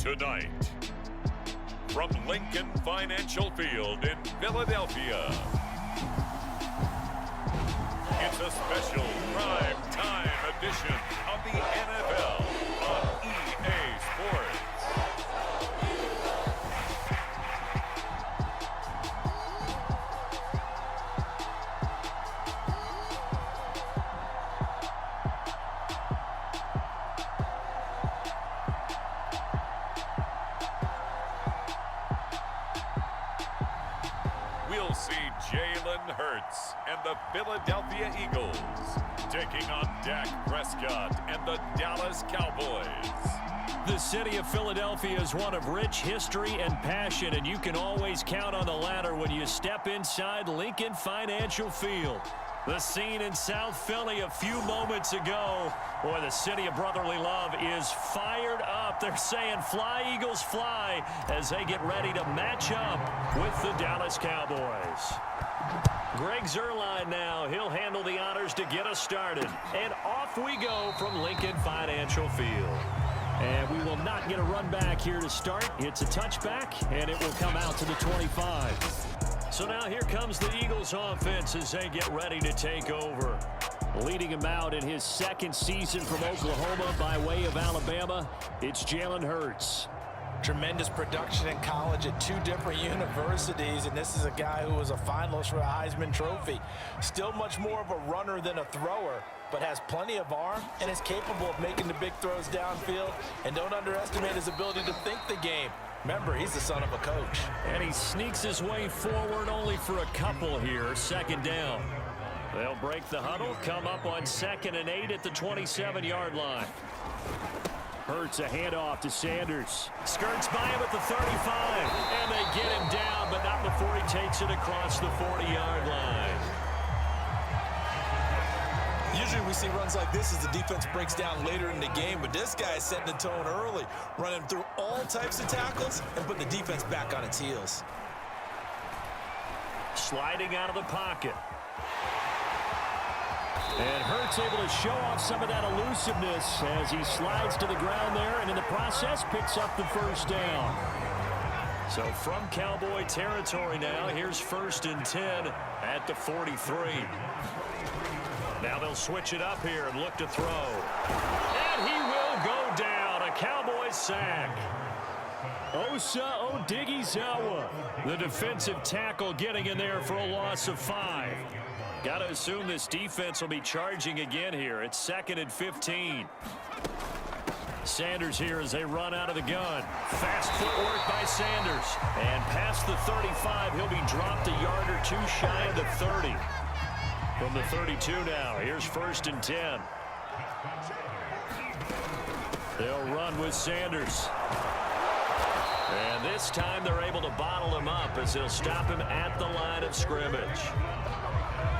Tonight, from Lincoln Financial Field in Philadelphia, it's a special prime time edition of the NFL on EA Sports. We'll see Jalen Hurts and the Philadelphia Eagles taking on Dak Prescott and the Dallas Cowboys. The city of Philadelphia is one of rich history and passion, and you can always count on the latter when you step inside Lincoln Financial Field. The scene in South Philly a few moments ago. Boy, the city of brotherly love is fired up. They're saying, "Fly, Eagles, fly," as they get ready to match up with the Dallas Cowboys. Greg Zuerlein now. He'll handle the honors to get us started. And off we go from Lincoln Financial Field. And we will not get a run back here to start. It's a touchback, and it will come out to the 25. So now here comes the Eagles offense as they get ready to take over. Leading him out in his second season from Oklahoma by way of Alabama, it's Jalen Hurts. Tremendous production in college at two different universities, and this is a guy who was a finalist for a Heisman Trophy. Still much more of a runner than a thrower, but has plenty of arm and is capable of making the big throws downfield. And don't underestimate his ability to think the game. Remember, he's the son of a coach. And he sneaks his way forward only for a couple here. Second down. They'll break the huddle, come up on 2nd and 8 at the 27-yard line. Hurts a handoff to Sanders. Skirts by him at the 35. And they get him down, but not before he takes it across the 40-yard line. Usually we see runs like this as the defense breaks down later in the game, but this guy is setting the tone early, running through all types of tackles and putting the defense back on its heels. Sliding out of the pocket. And Hurts able to show off some of that elusiveness as he slides to the ground there, and in the process picks up the first down. So from Cowboy territory now, here's 1st and 10 at the 43. Now they'll switch it up here and look to throw. And he will go down. A Cowboys sack. Osa Odighizuwa, the defensive tackle, getting in there for a loss of 5. Got to assume this defense will be charging again here. It's 2nd and 15. Sanders here as they run out of the gun. Fast footwork by Sanders. And past the 35, he'll be dropped a yard or two shy of the 30. From the 32 now, here's 1st and 10. They'll run with Sanders. And this time they're able to bottle him up as they'll stop him at the line of scrimmage.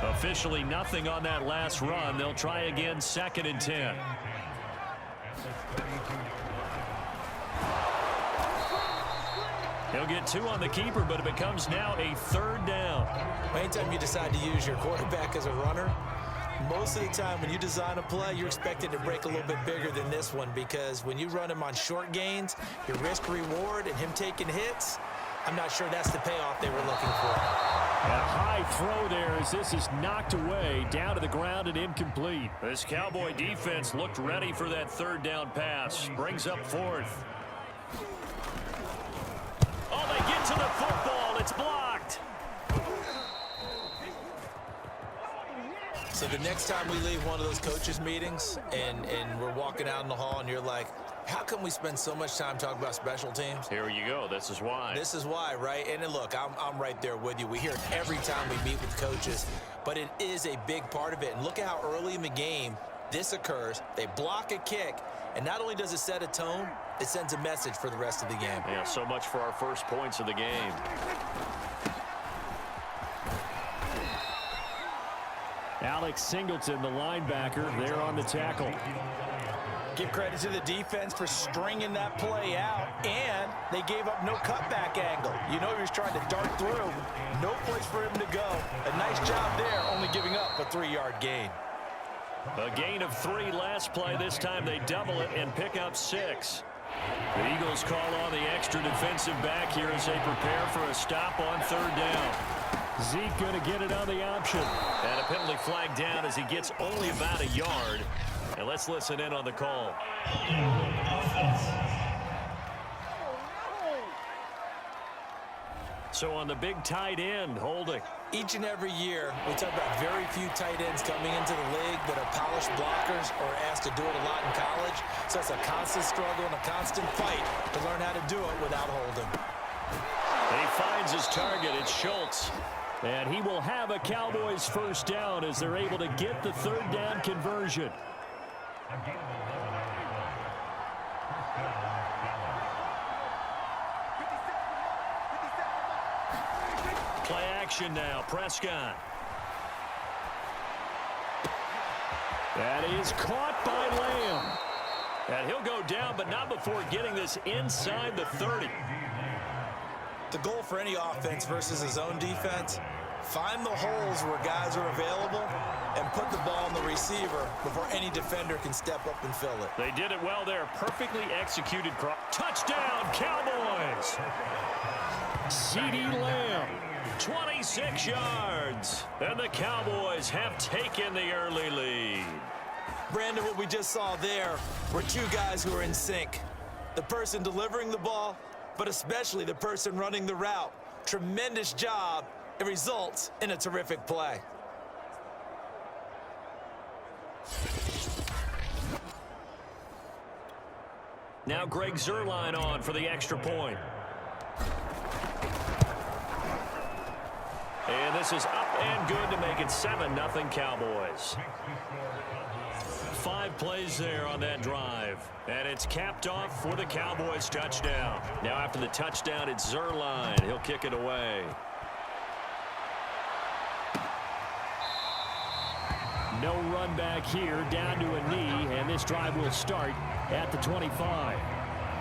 Officially nothing on that last run. They'll try again, 2nd and 10. He'll get 2 on the keeper, but it becomes now a 3rd down. Anytime you decide to use your quarterback as a runner, most of the time when you design a play, you're expected to break a little bit bigger than this one, because when you run him on short gains, your risk-reward and him taking hits, I'm not sure that's the payoff they were looking for. And a high throw there as this is knocked away, down to the ground and incomplete. This Cowboy defense looked ready for that 3rd down pass. Brings up 4th. Oh, they get to the football. It's blocked. So the next time we leave one of those coaches' meetings and we're walking out in the hall and you're like, how come we spend so much time talking about special teams? Here you go. This is why. This is why, right? And then look, I'm right there with you. We hear it every time we meet with coaches, but it is a big part of it. And look at how early in the game this occurs. They block a kick, and not only does it set a tone, it sends a message for the rest of the game. Yeah, so much for our first points of the game. Alex Singleton, the linebacker, there on the tackle. Give credit to the defense for stringing that play out, and they gave up no cutback angle. You know he was trying to dart through. No place for him to go. A nice job there, only giving up a 3-yard gain. A gain of 3 last play. This time they double it and pick up 6. The Eagles call on the extra defensive back here as they prepare for a stop on third down. Zeke going to get it on the option. And a penalty flag down as he gets only about a yard. And let's listen in on the call. So on the big tight end, holding. Each and every year, we talk about very few tight ends coming into the league that are polished blockers or asked to do it a lot in college. So it's a constant struggle and a constant fight to learn how to do it without holding. And he finds his target. It's Schultz. And he will have a Cowboys first down as they're able to get the third down conversion. Play action now. Prescott. That is caught by Lamb. And he'll go down, but not before getting this inside the 30. The goal for any offense versus his own defense, find the holes where guys are available and put the ball on the receiver before any defender can step up and fill it. They did it well there. Perfectly executed. Touchdown, Cowboys! CeeDee Lamb, 26 yards. And the Cowboys have taken the early lead. Brandon, what we just saw there were two guys who are in sync. The person delivering the ball, but especially the person running the route. Tremendous job. It results in a terrific play. Now Greg Zuerlein on for the extra point. And this is up and good to make it 7-0 Cowboys. 5 plays there on that drive. And it's capped off for the Cowboys touchdown. Now after the touchdown, it's Zuerlein. He'll kick it away. No run back here, down to a knee, and this drive will start at the 25.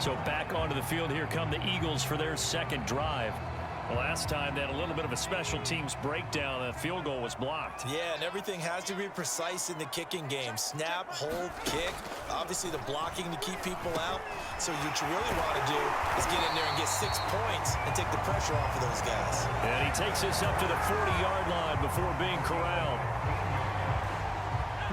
So back onto the field here come the Eagles for their second drive. Last time they had a little bit of a special teams breakdown. The field goal was blocked. Yeah, and everything has to be precise in the kicking game. Snap, hold, kick. Obviously the blocking to keep people out. So what you really want to do is get in there and get 6 points and take the pressure off of those guys. And he takes this up to the 40-yard line before being corralled.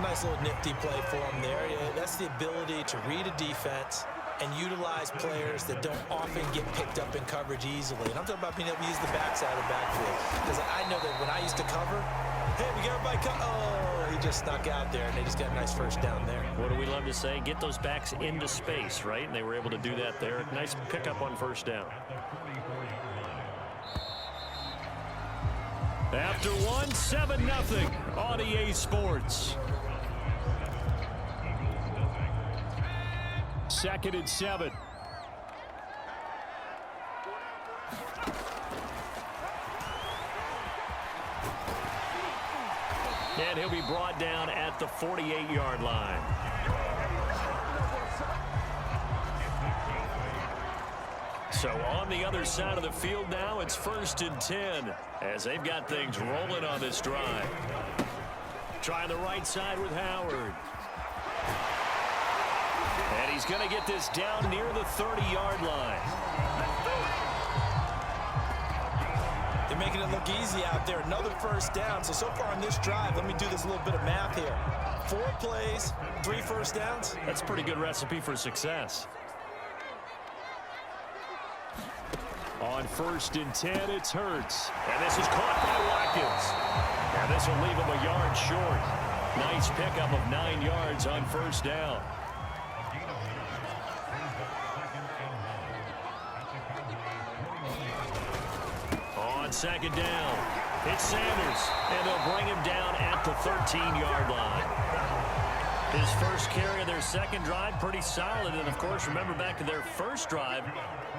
Nice little nifty play for him there. Yeah, that's the ability to read a defense and utilize players that don't often get picked up in coverage easily. And I'm talking about being able to use the backside of the backfield. Because I know that when I used to cover, hey, we got everybody oh, he just snuck out there, and they just got a nice first down there. What do we love to say? Get those backs into space, right? And they were able to do that there. Nice pickup on first down. After one, 7-0 on EA Sports. 2nd and 7. And he'll be brought down at the 48-yard line. So on the other side of the field now, it's 1st and 10 as they've got things rolling on this drive. Trying the right side with Howard. And he's going to get this down near the 30-yard line. They're making it look easy out there. Another first down. So far on this drive, let me do this little bit of math here. 4 plays, 3 first downs. That's a pretty good recipe for success. On 1st and 10, it's Hurts. And this is caught by Watkins. And this will leave him a yard short. Nice pickup of 9 yards on first down. On 2nd down, it's Sanders, and they'll bring him down at the 13-yard line. His first carry of their second drive, pretty solid. And, of course, remember back to their first drive,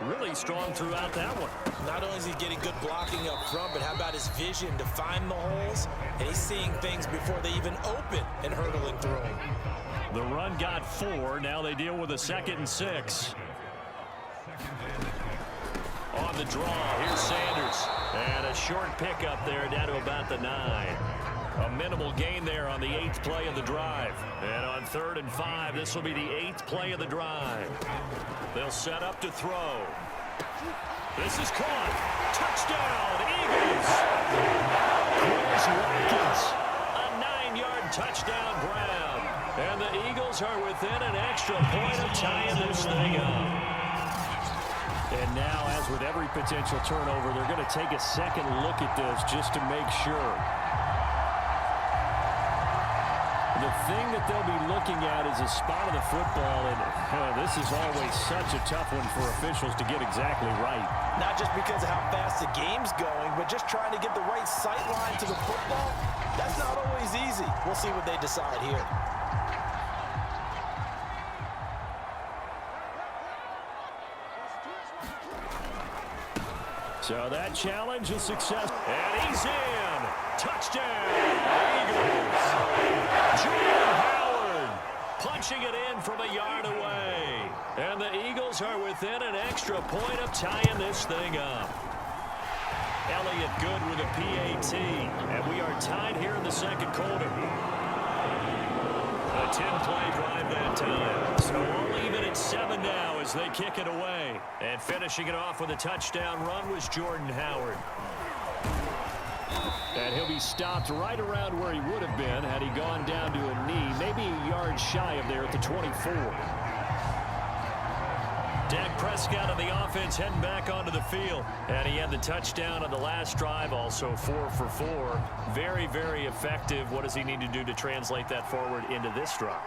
really strong throughout that one. Not only is he getting good blocking up front, but how about his vision to find the holes? And he's seeing things before they even open and hurdling through them. The run got 4. Now they deal with a 2nd and 6. On the draw, here's Sanders. And a short pickup there down to about the 9. A minimal gain there on the 8th play of the drive. And on 3rd and 5, this will be the 8th play of the drive. The They'll set up to throw. This is caught. Touchdown, Eagles. Chris Watkins. A 9-yard touchdown grab. And the Eagles are within an extra point of tying this thing up. And now, as with every potential turnover, they're going to take a second look at this just to make sure. The thing that they'll be looking at is a spot of the football, and this is always such a tough one for officials to get exactly right. Not just because of how fast the game's going, but just trying to get the right sight line to the football. That's not always easy. We'll see what they decide here. So that challenge is success. And he's in. Touchdown, Eagles. Jordan Howard punching it in from a yard away. And the Eagles are within an extra point of tying this thing up. Elliott good with a PAT. And we are tied here in the second quarter. A 10-play drive that time. So all even at 7 now as they kick it away. And finishing it off with a touchdown run was Jordan Howard. And he'll be stopped right around where he would have been had he gone down to a knee, maybe a yard shy of there at the 24. Dak Prescott on the offense heading back onto the field. And he had the touchdown on the last drive, also 4 for 4. Very, very effective. What does he need to do to translate that forward into this drive?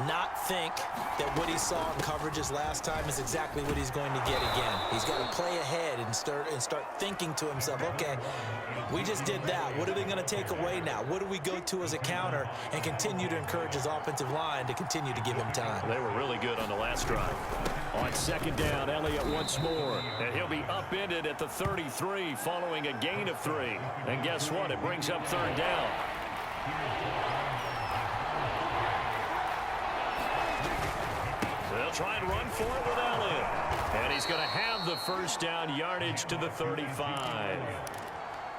Not think that what he saw in coverages last time is exactly what he's going to get again. He's got to play ahead and start thinking to himself, okay, we just did that. What are they going to take away now? What do we go to as a counter? And continue to encourage his offensive line to continue to give him time. They were really good on the last drive. On second down, Elliott once more. And he'll be upended at the 33 following a gain of 3. And guess what? It brings up third down. They'll try and run for it with Elliott. And he's going to have the first down yardage to the 35.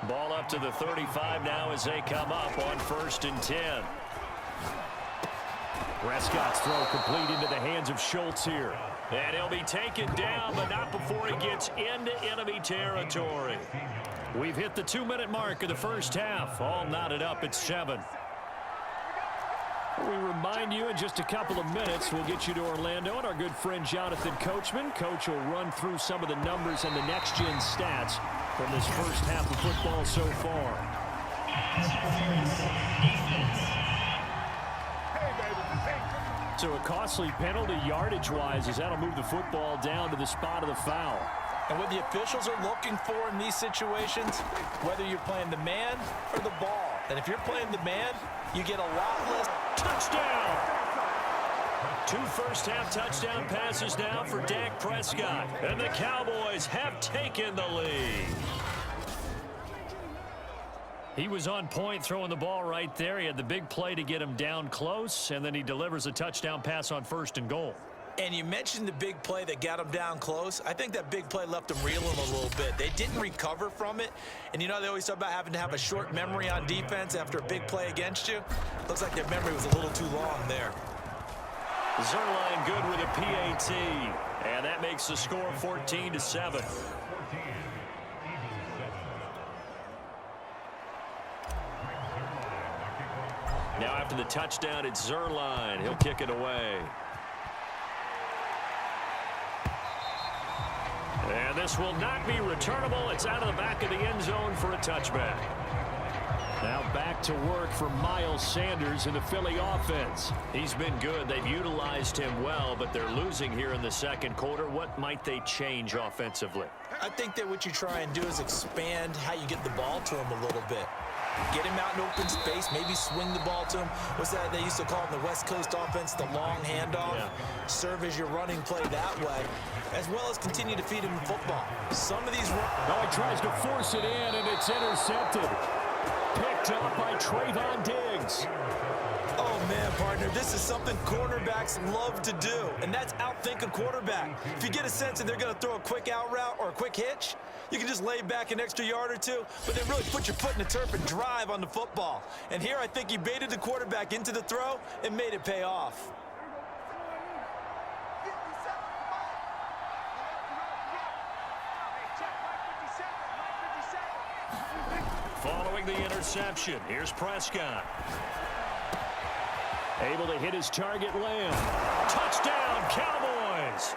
Ball up to the 35 now as they come up on 1st and 10. Prescott's throw complete into the hands of Schultz here. And he'll be taken down, but not before he gets into enemy territory. We've hit the 2-minute mark of the first half. All knotted up at 7. We remind you in just a couple of minutes, we'll get you to Orlando and our good friend Jonathan Coachman. Coach will run through some of the numbers and the next-gen stats from this first half of football so far. So a costly penalty yardage-wise as that'll move the football down to the spot of the foul. And what the officials are looking for in these situations, whether you're playing the man or the ball. And if you're playing the man, you get a lot less. Touchdown! 2 first-half touchdown passes now for Dak Prescott. And the Cowboys have taken the lead. He was on point throwing the ball right there. He had the big play to get him down close, and then he delivers a touchdown pass on 1st and goal. And you mentioned the big play that got him down close. I think that big play left him reeling a little bit. They didn't recover from it. And you know, they always talk about having to have a short memory on defense after a big play against you. Looks like their memory was a little too long there. Zerline good with a PAT. And that makes the score 14-7. Now after the touchdown, it's Zerline. He'll kick it away. And this will not be returnable. It's out of the back of the end zone for a touchback. Now back to work for Miles Sanders in the Philly offense. He's been good. They've utilized him well, but they're losing here in the second quarter. What might they change offensively? I think that what you try and do is expand how you get the ball to him a little bit. Get him out in open space, maybe swing the ball to him. What's that they used to call in the West Coast offense, the long handoff? Yeah. Serve as your running play that way, as well as continue to feed him the football. Some of these... Oh, he tries to force it in, and it's intercepted. Picked up by Trayvon Diggs. Oh, man, partner, this is something cornerbacks love to do, and that's outthink a quarterback. If you get a sense that they're going to throw a quick out route or a quick hitch, you can just lay back an extra yard or two, but then really put your foot in the turf and drive on the football. And here I think he baited the quarterback into the throw and made it pay off. Following the interception, here's Prescott. Able to hit his target land. Touchdown, Cowboys!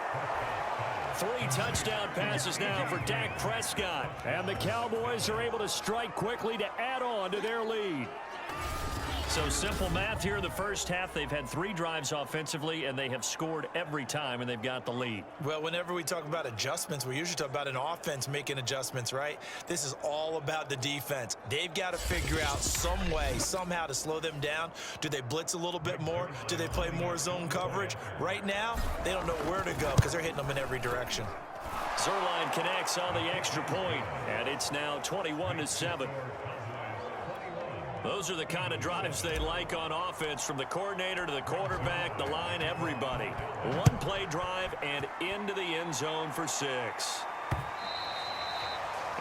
3 touchdown passes now for Dak Prescott. And the Cowboys are able to strike quickly to add on to their lead. So simple math here in the first half. They've had 3 drives offensively, and they have scored every time, and they've got the lead. Well, whenever we talk about adjustments, we usually talk about an offense making adjustments, right? This is all about the defense. They've got to figure out some way, somehow to slow them down. Do they blitz a little bit more? Do they play more zone coverage? Right now, they don't know where to go because they're hitting them in every direction. Zerline connects on the extra point, and it's now 21-7. Those are the kind of drives they like on offense, from the coordinator to the quarterback, the line, everybody. 1-play drive and into the end zone for 6.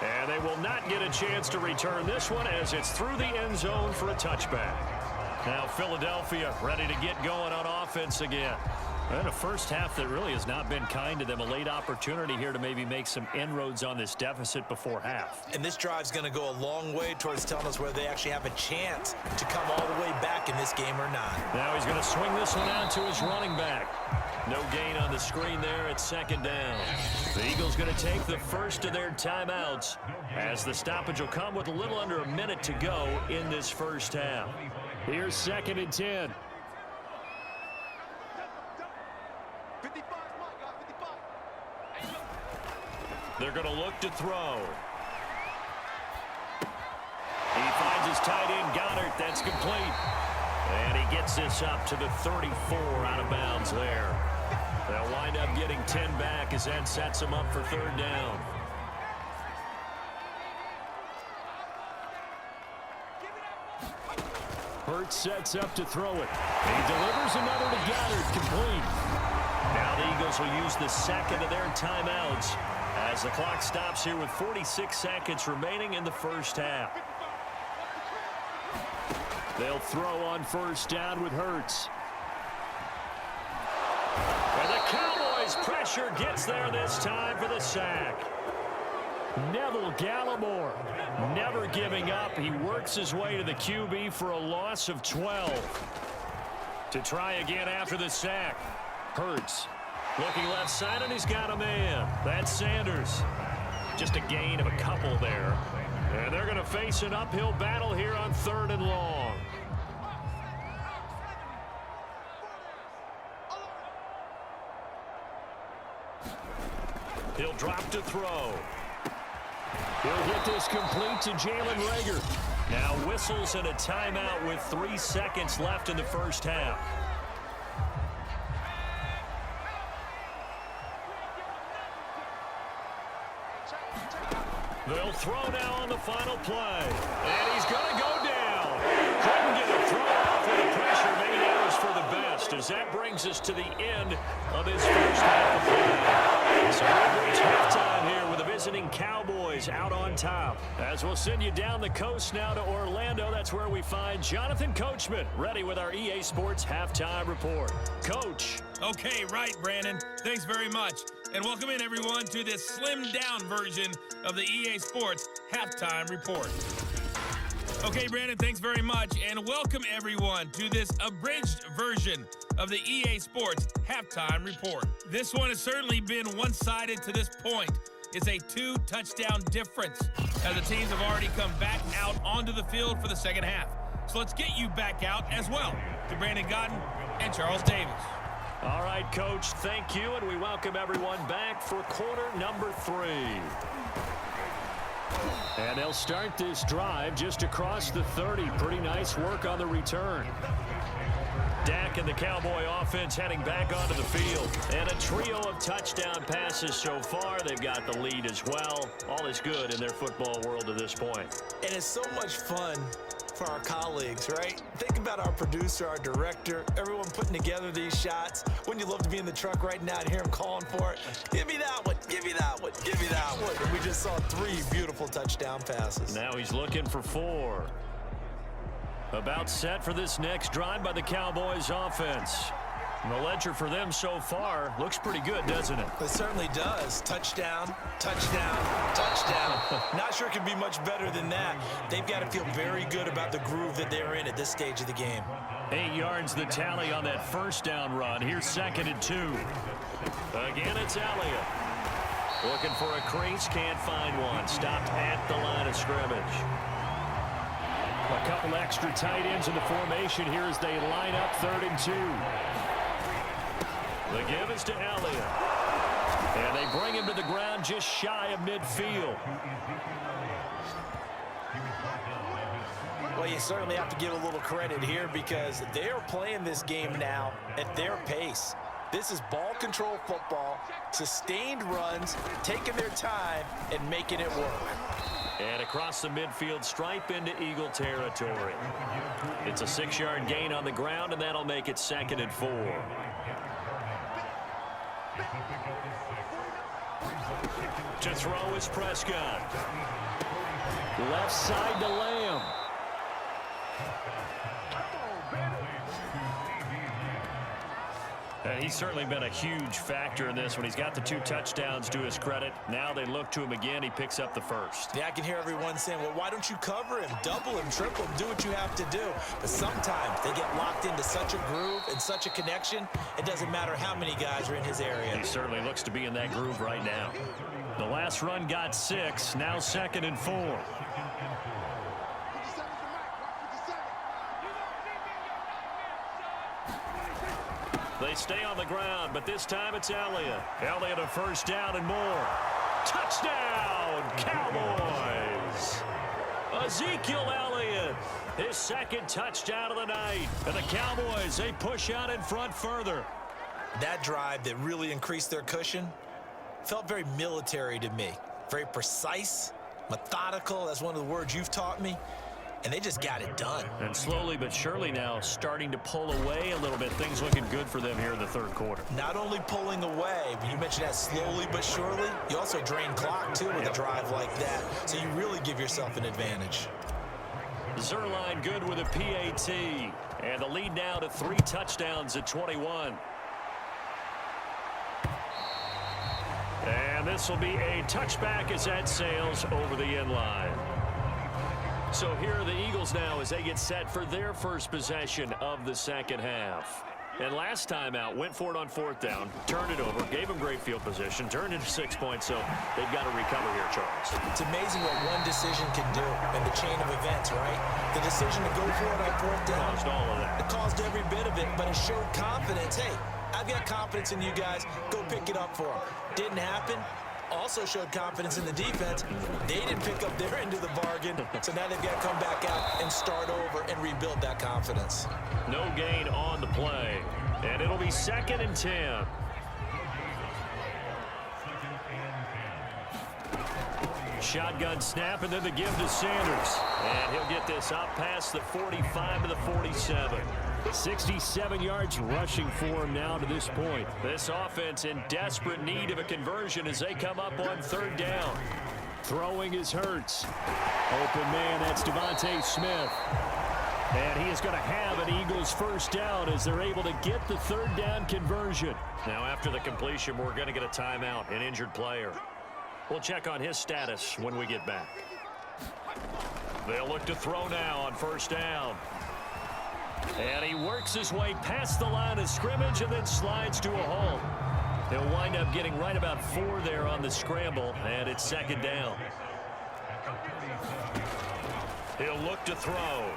And they will not get a chance to return this one as it's through the end zone for a touchback. Now Philadelphia ready to get going on offense again. And a first half that really has not been kind to them. A late opportunity here to maybe make some inroads on this deficit before half. And this drive's going to go a long way towards telling us whether they actually have a chance to come all the way back in this game or not. Now he's going to swing this one out to his running back. No gain on the screen there at 2nd down. The Eagles going to take the first of their timeouts as the stoppage will come with a little under a minute to go in this first half. Here's 2nd and 10. They're going to look to throw. He finds his tight end, Goddard. That's complete. And he gets this up to the 34 out of bounds there. They'll wind up getting 10 back as that sets him up for 3rd down. Hurts sets up to throw it. He delivers another to Goddard, complete. Now the Eagles will use the 2nd of their timeouts as the clock stops here with 46 seconds remaining in the first half. They'll throw on 1st down with Hurts. And the Cowboys pressure gets there this time for the sack. Neville Gallimore never giving up. He works his way to the QB for a loss of 12. To try again after the sack. Hurts looking left side, and he's got a man. That's Sanders. Just a gain of a couple there. And they're going to face an uphill battle here on 3rd and long. He'll drop to throw. He'll get this complete to Jalen Reagor. Now whistles and a timeout with 3 seconds left in the first half. They'll throw now on the final play. And he's going to go down. Couldn't get a throw off with the pressure. Maybe that was for the best, as that brings us to the end of this first half of play. So we've reached halftime here with the visiting Cowboys out on top. As we'll send you down the coast now to Orlando, that's where we find Jonathan Coachman ready with our EA Sports Halftime Report. Coach. Okay, right, Brandon. Thanks very much. And welcome in, everyone, to this slimmed-down version of the EA Sports Halftime Report. Okay, Brandon, thanks very much. And welcome, everyone, to this abridged version of the EA Sports Halftime Report. This one has certainly been one-sided to this point. It's a 2-touchdown difference, as the teams have already come back out onto the field for the second half. So let's get you back out as well to Brandon Godden and Charles Davis. All right, Coach, thank you, and we welcome everyone back for quarter number 3. And they'll start this drive just across the 30. Pretty nice work on the return. Dak and the Cowboy offense heading back onto the field. And a trio of touchdown passes so far. They've got the lead as well. All is good in their football world at this point. And it's so much fun for our colleagues, right? Think about our producer, our director, everyone putting together these shots. Wouldn't you love to be in the truck right now and hear him calling for it? Give me that one, give me that one, give me that one. And we just saw 3 beautiful touchdown passes. Now he's looking for 4. About set for this next drive by the Cowboys offense. The ledger for them so far looks pretty good, doesn't it? It certainly does. Touchdown, touchdown, touchdown. Not sure it can be much better than that. They've got to feel very good about the groove that they're in at this stage of the game. 8 yards the tally on that first down run. Here's 2nd and 2. Again, it's Elliott. Looking for a crease, can't find one. Stopped at the line of scrimmage. A couple extra tight ends in the formation here as they line up 3rd and 2. The give is to Elliott. And they bring him to the ground just shy of midfield. Well, you certainly have to give a little credit here because they are playing this game now at their pace. This is ball control football, sustained runs, taking their time and making it work. And across the midfield stripe into Eagle territory. It's a 6-yard gain on the ground, and that'll make it 2nd and 4. To throw is Prescott. Left side to Lamb. And he's certainly been a huge factor in this when he's got the 2 touchdowns to his credit. Now they look to him again. He picks up the first. Yeah, I can hear everyone saying, well, why don't you cover him, double him, triple him, do what you have to do. But sometimes they get locked into such a groove and such a connection, it doesn't matter how many guys are in his area. He certainly looks to be in that groove right now. The last run got 6, now 2nd and 4. They stay on the ground, but this time it's Elliott. Elliott a first down and more. Touchdown, Cowboys! Ezekiel Elliott, his 2nd touchdown of the night. And the Cowboys, they push out in front further. That drive that really increased their cushion felt very military to me. Very precise, methodical. That's one of the words you've taught me. And they just got it done. And slowly but surely now starting to pull away a little bit. Things looking good for them here in the 3rd quarter. Not only pulling away, but you mentioned that slowly but surely. You also drain clock, too, with a drive like that. So you really give yourself an advantage. Zerline good with a PAT. And the lead now to 3 touchdowns at 21. And this will be a touchback as that sails over the end line. So here are the Eagles now as they get set for their first possession of the 2nd half. And last time out, went for it on 4th down, turned it over, gave them great field position, turned into 6 points, so they've got to recover here, Charles. It's amazing what one decision can do in the chain of events, right? The decision to go for it on 4th down. Caused all of that. It caused every bit of it, but it showed confidence. Hey, I've got confidence in you guys. Go pick it up for them. Didn't happen. Also showed confidence in the defense. They didn't pick up their end of the bargain, so now they've got to come back out and start over and rebuild that confidence. No gain on the play, and it'll be 2nd and 10. Shotgun snap, and then the give to Sanders. And he'll get this up past the 45 to the 47. 67 yards rushing for him now to this point. This offense in desperate need of a conversion as they come up on 3rd down. Throwing is Hurts. Open man, that's Devontae Smith. And he is going to have an Eagles first down as they're able to get the 3rd down conversion. Now after the completion, we're going to get a timeout, an injured player. We'll check on his status when we get back. They'll look to throw now on 1st down. And he works his way past the line of scrimmage and then slides to a halt. He'll wind up getting right about 4 there on the scramble, and it's 2nd down. He'll look to throw.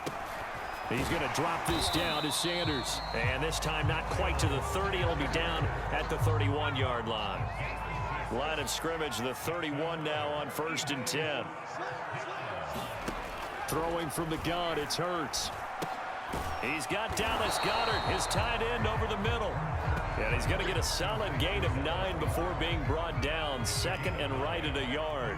He's going to drop this down to Sanders. And this time not quite to the 30. It'll be down at the 31-yard line. Line of scrimmage, the 31 now on 1st and 10. Throwing from the gun, it's Hurts. He's got Dallas Goedert, his tight end, over the middle. And he's going to get a solid gain of 9 before being brought down. 2nd and right at a yard.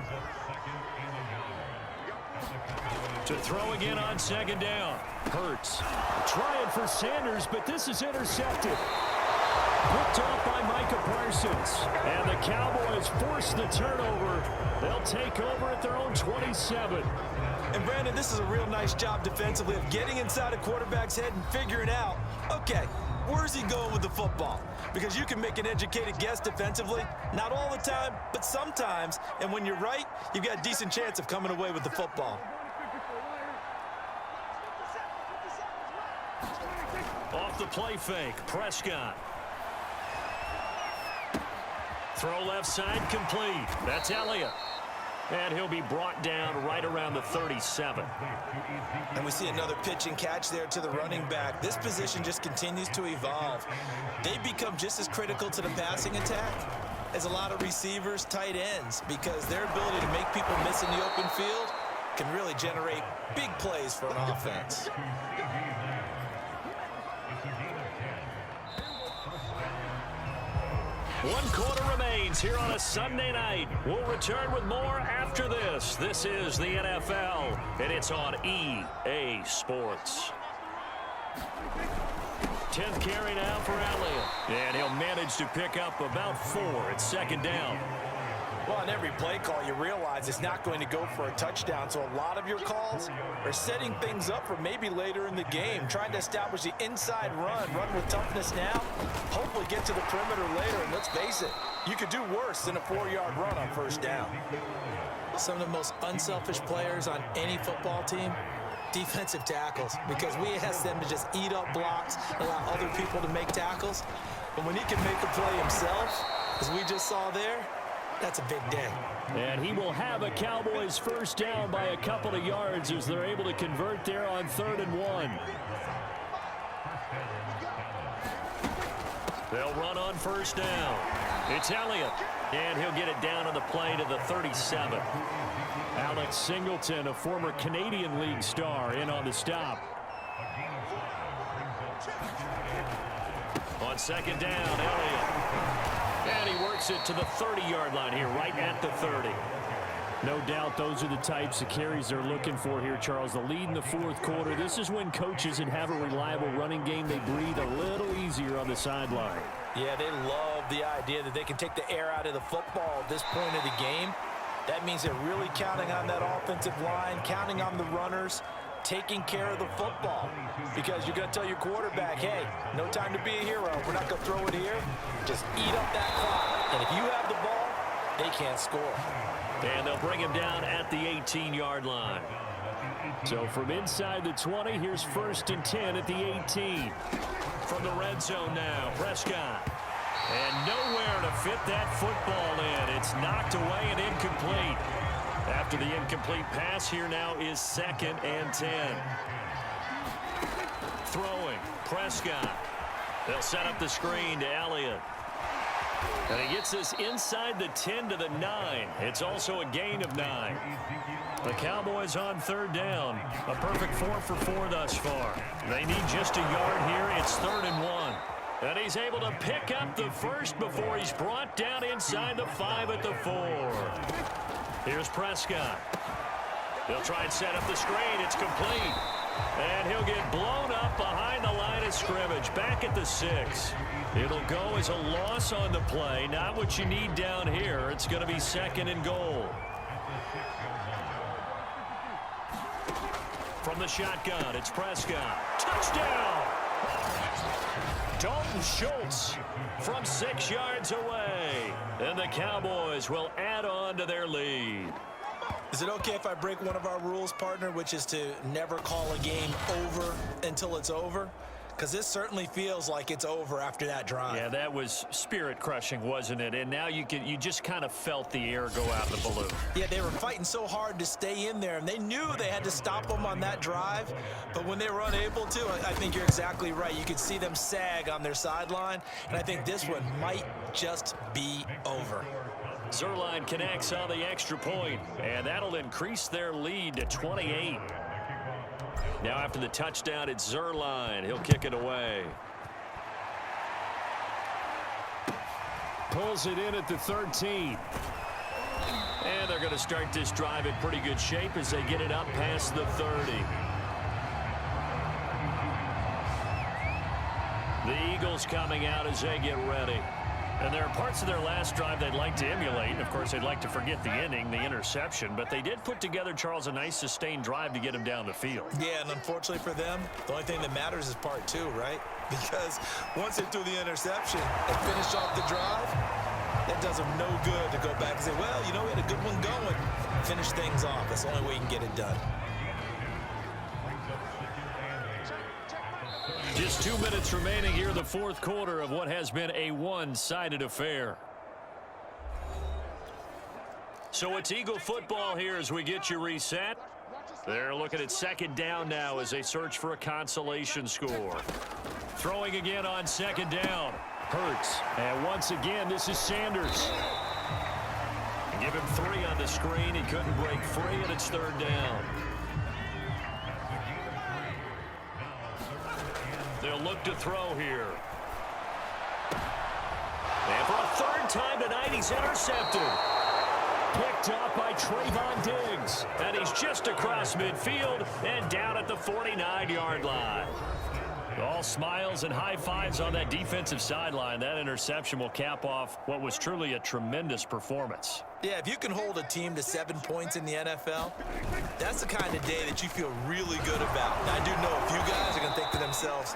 To throw again on 2nd down. Hurts trying for Sanders, but this is intercepted. Picked off by Micah Parsons. And the Cowboys force the turnover. They'll take over at their own 27. And Brandon, this is a real nice job defensively of getting inside a quarterback's head and figuring out, okay, Where's he going with the football? Because you can make an educated guess defensively, not all the time, but sometimes. And when you're right, you've got a decent chance of coming away with the football. Off the play fake, Prescott. Throw left side complete. That's Elliott. And he'll be brought down right around the 37. And we see another pitch and catch there to the running back. This position just continues to evolve. They become just as critical to the passing attack as a lot of receivers, tight ends, because their ability to make people miss in the open field can really generate big plays for an offense. One quarter remains here on a Sunday night. We'll return with more after this. This is the NFL, and it's on EA Sports. 10th carry now for Elliott. And he'll manage to pick up about 4 at second down. Well, on every play call, you realize it's not going to go for a touchdown, so a lot of your calls are setting things up for maybe later in the game, trying to establish the inside run with toughness now, hopefully get to the perimeter later, and let's face it, you could do worse than a 4-yard run on first down. Some of the most unselfish players on any football team, defensive tackles, because we ask them to just eat up blocks, allow other people to make tackles, but when he can make a play himself, as we just saw there, that's a big day. And he will have a Cowboys first down by a couple of yards as they're able to convert there on 3rd and 1. They'll run on first down. It's Elliott, and he'll get it down on the play to the 37. Alex Singleton, a former Canadian League star, in on the stop. On second down, Elliott. And he works it to the 30-yard line here, right at the 30. No doubt those are the types of carries they're looking for here, Charles. The lead in the 4th quarter. This is when coaches that have a reliable running game, they breathe a little easier on the sideline. Yeah, they love the idea that they can take the air out of the football at this point of the game. That means they're really counting on that offensive line, counting on the runners, taking care of the football, because you're going to tell your quarterback, hey, no time to be a hero. We're not going to throw it here. Just eat up that clock. And if you have the ball, they can't score. And they'll bring him down at the 18-yard line. So from inside the 20, here's 1st and 10 at the 18. From the red zone now, Prescott. And nowhere to fit that football in. It's knocked away and incomplete. After the incomplete pass, here now is 2nd and 10. Throwing, Prescott. They'll set up the screen to Elliott. And he gets this inside the 10 to the 9. It's also a gain of 9. The Cowboys on 3rd down. A perfect 4 for 4 thus far. They need just a yard here. It's 3rd and 1. And he's able to pick up the first before he's brought down inside the 5 at the 4. Here's Prescott. They'll try and set up the screen. It's complete. And he'll get blown up behind the line of scrimmage. Back at the 6. It'll go as a loss on the play. Not what you need down here. It's going to be 2nd and goal. From the shotgun, it's Prescott. Touchdown! Dalton Schultz from 6 yards away. And the Cowboys will add on to their lead. Is it okay if I break one of our rules, partner, which is to never call a game over until it's over? Because this certainly feels like it's over after that drive. Yeah, that was spirit-crushing, wasn't it? And now you just kind of felt the air go out the balloon. Yeah, they were fighting so hard to stay in there, and they knew they had to stop them on that drive. But when they were unable to, I think you're exactly right. You could see them sag on their sideline, and I think this one might just be over. Zuerlein connects on the extra point, and that'll increase their lead to 28. Now after the touchdown, it's Zuerlein. He'll kick it away. Pulls it in at the 13. And they're going to start this drive in pretty good shape as they get it up past the 30. The Eagles coming out as they get ready. And there are parts of their last drive they'd like to emulate. And, of course, they'd like to forget the inning, the interception. But they did put together, Charles, a nice sustained drive to get him down the field. Yeah, and unfortunately for them, the only thing that matters is part two, right? Because once they threw the interception and finished off the drive, that does them no good to go back and say, well, you know, we had a good one going. Finish things off. That's the only way you can get it done. Just 2 minutes remaining here in the fourth quarter of what has been a one-sided affair. So it's Eagle football here as we get you reset. They're looking at second down now as they search for a consolation score. Throwing again on second down. Hurts. And once again, this is Sanders. Give him 3 on the screen. He couldn't break free, and it's third down. They'll look to throw here. And for a third time tonight, he's intercepted. Picked up by Trayvon Diggs. And he's just across midfield and down at the 49-yard line. All smiles and high fives on that defensive sideline. That interception will cap off what was truly a tremendous performance. Yeah, if you can hold a team to 7 points in the NFL, that's the kind of day that you feel really good about. And I do know a few guys are going to think to themselves,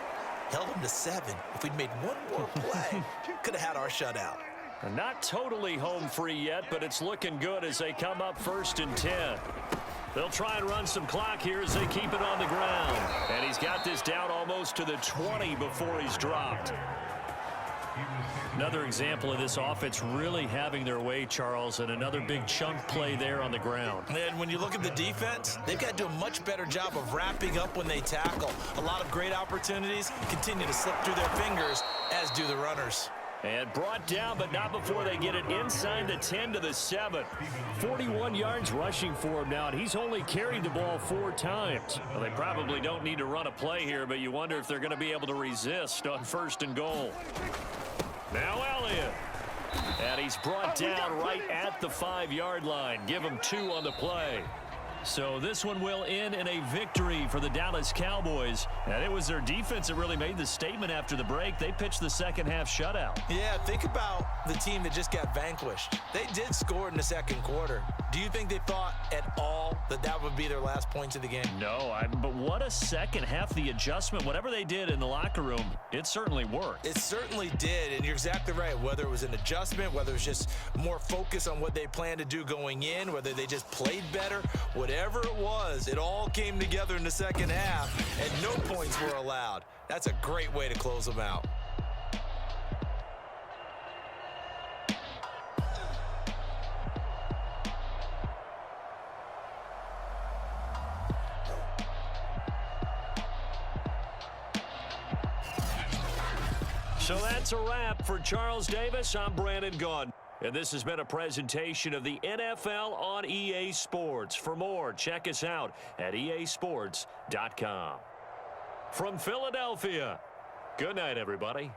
held them to 7. If we'd made one more play, could have had our shutout. Not totally home free yet, but it's looking good as they come up 1st and 10. They'll try and run some clock here as they keep it on the ground. And he's got this down almost to the 20 before he's dropped. Another example of this offense really having their way, Charles, and another big chunk play there on the ground. And when you look at the defense, they've got to do a much better job of wrapping up when they tackle. A lot of great opportunities continue to slip through their fingers, as do the runners. And brought down, but not before they get it inside the 10 to the 7. 41 yards rushing for him now, and he's only carried the ball 4 times. Well, they probably don't need to run a play here, but you wonder if they're going to be able to resist on 1st and goal. Now Elliott. And he's brought down right at the 5-yard line. Give him 2 on the play. So this one will end in a victory for the Dallas Cowboys. And it was their defense that really made the statement after the break. They pitched the second half shutout. Yeah, think about the team that just got vanquished. They did score in the second quarter. Do you think they thought at all that that would be their last points of the game? No, but what a second half. The adjustment, whatever they did in the locker room, it certainly worked. It certainly did, and you're exactly right. Whether it was an adjustment, whether it was just more focus on what they planned to do going in, whether they just played better, whatever it was, it all came together in the second half, and no points were allowed. That's a great way to close them out. So that's a wrap for Charles Davis. I'm Brandon Gaudin. And this has been a presentation of the NFL on EA Sports. For more, check us out at easports.com. From Philadelphia, good night, everybody.